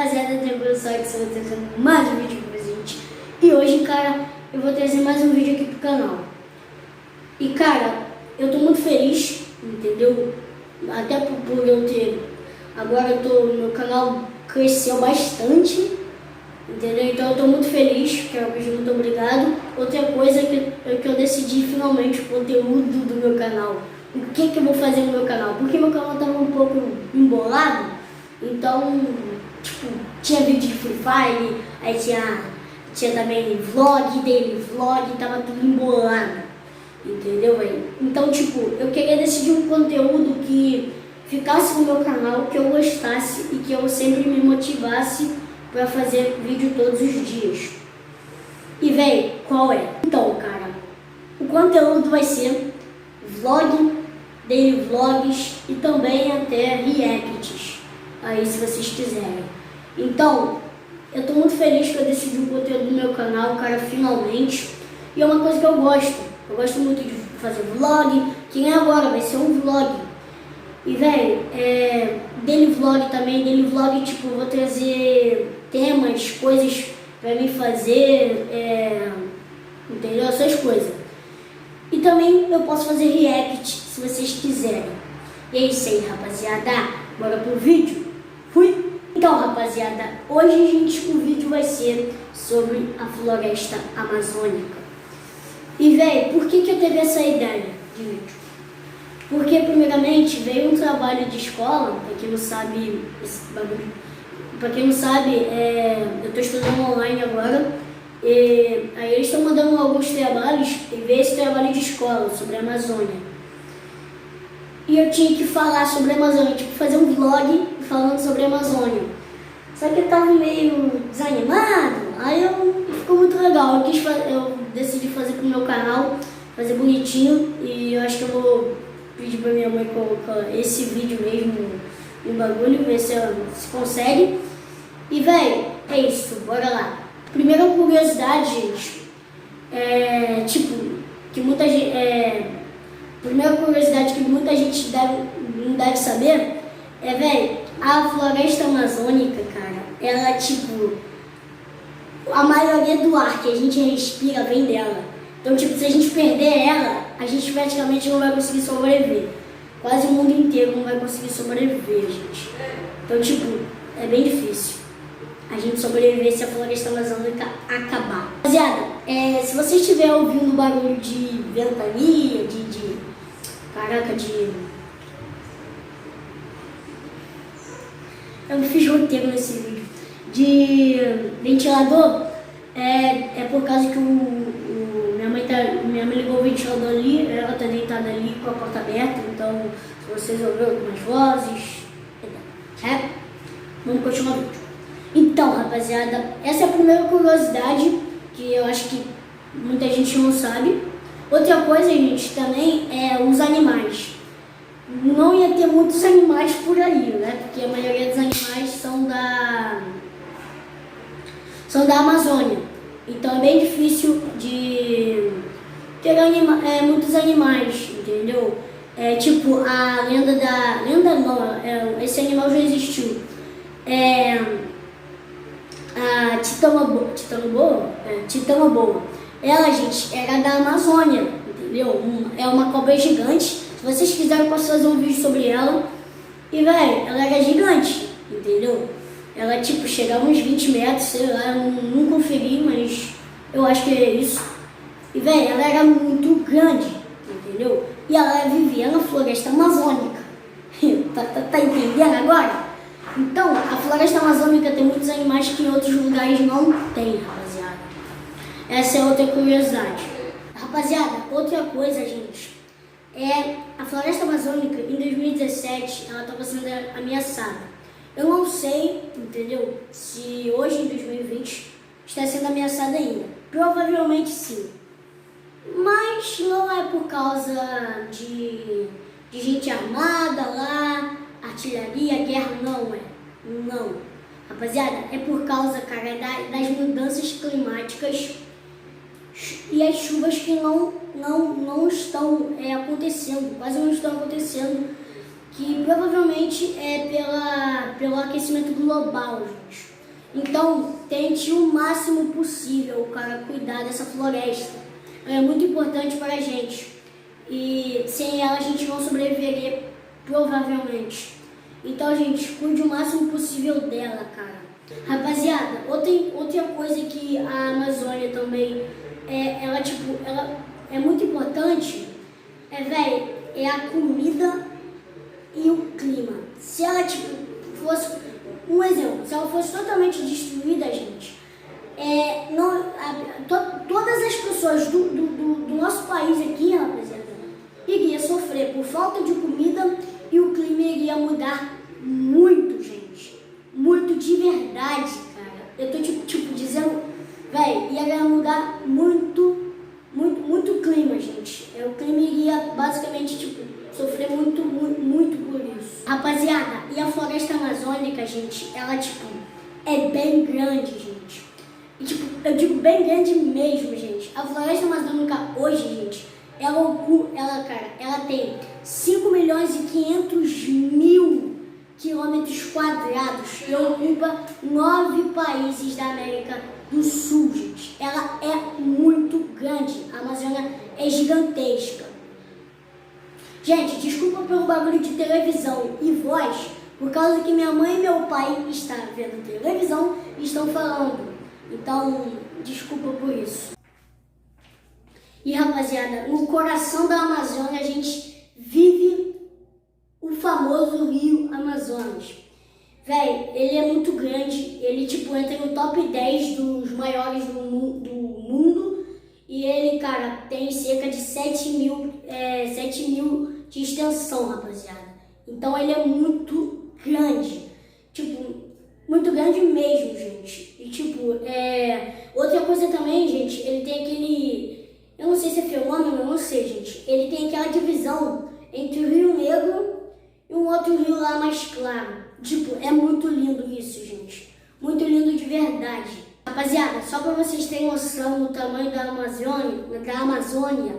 rapaziada, tranquilo, só que eu vou trazendo mais um vídeo pra gente. E hoje, cara, eu vou trazer mais um vídeo aqui pro canal. E, cara, eu tô muito feliz, entendeu? Até por eu ter... Agora meu canal cresceu bastante, entendeu? Então eu tô muito feliz, quero pedir muito obrigado. Outra coisa é que eu decidi finalmente o conteúdo do meu canal. O que eu vou fazer no meu canal? Porque meu canal tava um pouco embolado, então, tipo, tinha vídeo de Free Fire, aí tinha também vlog, daily vlog, tava tudo embolado, entendeu, velho? Então, tipo, eu queria decidir um conteúdo que ficasse no meu canal, que eu gostasse e que eu sempre me motivasse pra fazer vídeo todos os dias. E, velho, qual é? Então, cara, o conteúdo vai ser vlog, daily vlogs e também até reacts, aí se vocês quiserem. Então, eu tô muito feliz que eu decidi o conteúdo do meu canal, cara, finalmente. E é uma coisa que eu gosto. Eu gosto muito de fazer vlog, que nem agora, vai ser um vlog. E, velho, daily vlog também, daily vlog, tipo, eu vou trazer temas, coisas pra mim fazer, entendeu? Essas coisas. E também eu posso fazer react, se vocês quiserem. E é isso aí, rapaziada. Bora pro vídeo? Fui! Então, rapaziada, hoje, gente, o vídeo vai ser sobre a floresta amazônica. E, velho, por que eu teve essa ideia de vídeo? Porque, primeiramente, veio um trabalho de escola, pra quem não sabe, eu tô estudando online agora. E aí eles estão mandando alguns trabalhos e veio esse trabalho de escola sobre a Amazônia. E eu tinha que falar sobre a Amazônia, tipo fazer um vlog falando sobre a Amazônia. Só que eu tava meio desanimado, aí ficou muito legal. Eu decidi fazer pro meu canal, fazer bonitinho, e eu acho que eu vou pedir pra minha mãe colocar esse vídeo mesmo no bagulho, ver se consegue. E véi, é isso, bora lá. Primeira curiosidade, gente, primeira curiosidade que muita gente não deve saber é, velho, a floresta amazônica, cara, ela, tipo, a maioria do ar que a gente respira vem dela. Então, tipo, se a gente perder ela, a gente praticamente não vai conseguir sobreviver. Quase o mundo inteiro não vai conseguir sobreviver, gente. Então, tipo, é bem difícil a gente sobreviver se a floresta amazônica acabar. Rapaziada, se você estiver ouvindo barulho de ventania, eu não fiz roteiro nesse vídeo, de ventilador, é por causa que minha mãe ligou o ventilador ali, ela tá deitada ali com a porta aberta, então se vocês ouvirem algumas vozes, vamos continuar o vídeo. Então, rapaziada, essa é a primeira curiosidade que eu acho que muita gente não sabe. Outra coisa, gente, também é os animais. Não ia ter muitos animais por aí, né? Porque a maioria dos animais são da Amazônia. Então é bem difícil de ter muitos animais, entendeu? Tipo a lenda não, esse animal já existiu. A Titanoboa, ela, gente, era da Amazônia, entendeu? É uma cobra gigante. Se vocês quiserem, eu posso fazer um vídeo sobre ela. E, velho, ela era gigante, entendeu? Ela, tipo, chegava uns 20 metros, sei lá, eu não conferi, mas eu acho que é isso. E, velho, ela era muito grande, entendeu? E ela vivia na floresta amazônica. Tá entendendo agora? Então, a floresta amazônica tem muitos animais que em outros lugares não tem, rapaziada. Essa é outra curiosidade. Rapaziada, outra coisa, gente, a floresta amazônica, em 2017, ela estava sendo ameaçada. Eu não sei, entendeu, se hoje, em 2020, está sendo ameaçada ainda. Provavelmente sim. Mas não é por causa de gente armada lá, artilharia, guerra, não, rapaziada, é por causa, cara, das mudanças climáticas e as chuvas que não estão acontecendo, quase não estão acontecendo, que provavelmente é pelo aquecimento global, gente. Então, tente o máximo possível, cara, cuidar dessa floresta. Ela é muito importante para a gente. E sem ela a gente não sobreviveria, provavelmente. Então, gente, cuide o máximo possível dela, cara. Rapaziada, outra coisa que a Amazônia também ela é muito importante, é a comida e o clima. Se ela, fosse, um exemplo, se ela fosse totalmente destruída, gente, todas as pessoas do nosso país aqui, rapaziada, iria sofrer por falta de comida e o clima iria mudar muito, gente. Muito de verdade, cara. Eu tô dizendo, ia mudar muito o clima, gente. O clima iria basicamente, sofrer muito por isso. Rapaziada, e a floresta amazônica, gente, ela, é bem grande, gente. E, eu digo bem grande mesmo, gente. A floresta amazônica hoje, gente, ela tem 5.500.000 quilômetros quadrados e ocupa 9 países da América do Sul, gente. Ela é muito grande. A Amazônia é gigantesca. Gente, desculpa pelo bagulho de televisão e voz, por causa que minha mãe e meu pai estão vendo televisão e estão falando. Então, desculpa por isso. E, rapaziada, no coração da Amazônia a gente vive o famoso Rio Amazonas. Ele é muito grande, ele entra no top 10 dos maiores do mundo e ele, cara, tem cerca de 7.000 de extensão, rapaziada. Então ele é muito grande, muito grande mesmo, gente. E outra coisa também, gente, ele tem aquele, eu não sei se é fenômeno, eu não sei, gente. Ele tem aquela divisão entre o Rio Negro e um outro rio lá mais claro. É muito lindo isso, gente. Muito lindo de verdade. Rapaziada, só pra vocês terem noção do tamanho da Amazônia,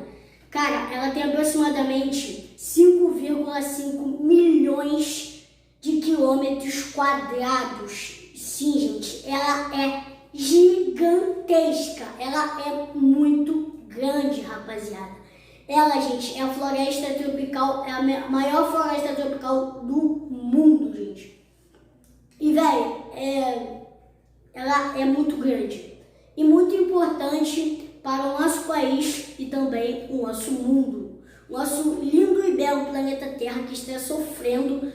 cara, ela tem aproximadamente 5,5 milhões de quilômetros quadrados. Sim, gente, ela é gigantesca. Ela é muito grande, rapaziada. Ela, gente, é a floresta tropical, é a maior floresta tropical do mundo, gente. E, ela é muito grande e muito importante para o nosso país e também o nosso mundo. O nosso lindo e belo planeta Terra que está sofrendo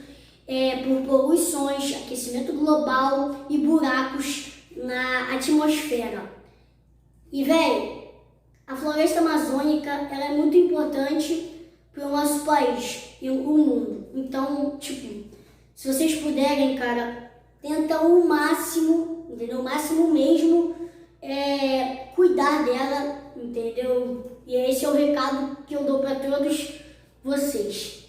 por poluições, aquecimento global e buracos na atmosfera. E, a floresta amazônica, ela é muito importante para o nosso país e o mundo. Então, se vocês puderem, cara, tenta o máximo, entendeu? O máximo mesmo cuidar dela, entendeu? E esse é o recado que eu dou para todos vocês.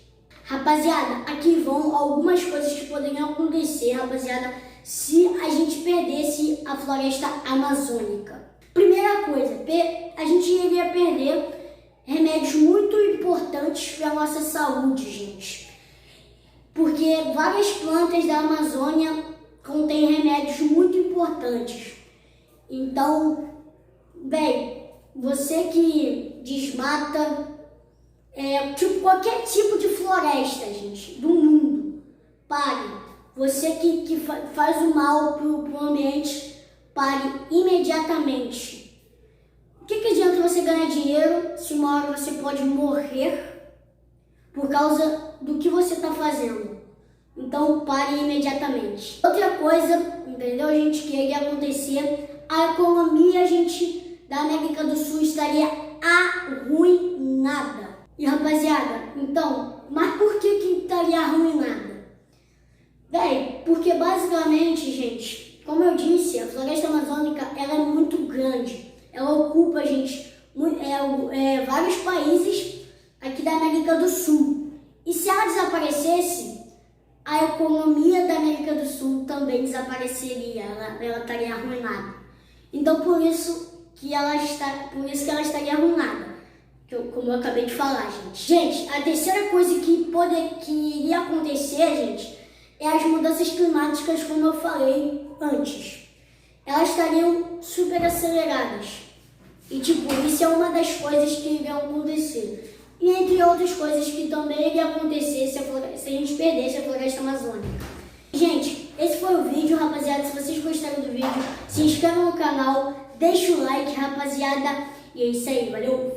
Rapaziada, aqui vão algumas coisas que poderiam acontecer, rapaziada, se a gente perdesse a floresta amazônica. Primeira coisa, a gente iria perder remédios muito importantes para a nossa saúde, gente. Porque várias plantas da Amazônia contêm remédios muito importantes. Então, você que desmata qualquer tipo de floresta, gente, do mundo, pare. Você que faz o mal pro ambiente, pare imediatamente. O que adianta você ganhar dinheiro se uma hora você pode morrer por causa do que você está fazendo? Então pare imediatamente. Outra coisa, entendeu, gente, que iria acontecer, a economia, gente, da América do Sul estaria arruinada. E, rapaziada, então, mas por que estaria arruinada? Porque basicamente, gente, como eu disse, a floresta amazônica, ela é muito grande. Ela ocupa, gente, vários países aqui da América do Sul. E se ela desaparecesse, a economia da América do Sul também desapareceria. Ela estaria arruinada. Então, por isso que ela estaria arruinada. Como eu acabei de falar, gente. Gente, a terceira coisa que iria acontecer, gente, é as mudanças climáticas, como eu falei antes. elas estariam super aceleradas. E tipo, isso é uma das coisas que iriam acontecer. E entre outras coisas que também iria acontecer se a gente perdesse a floresta amazônica. Gente, esse foi o vídeo, rapaziada. Se vocês gostaram do vídeo, se inscrevam no canal, deixa o like, rapaziada. E é isso aí, valeu!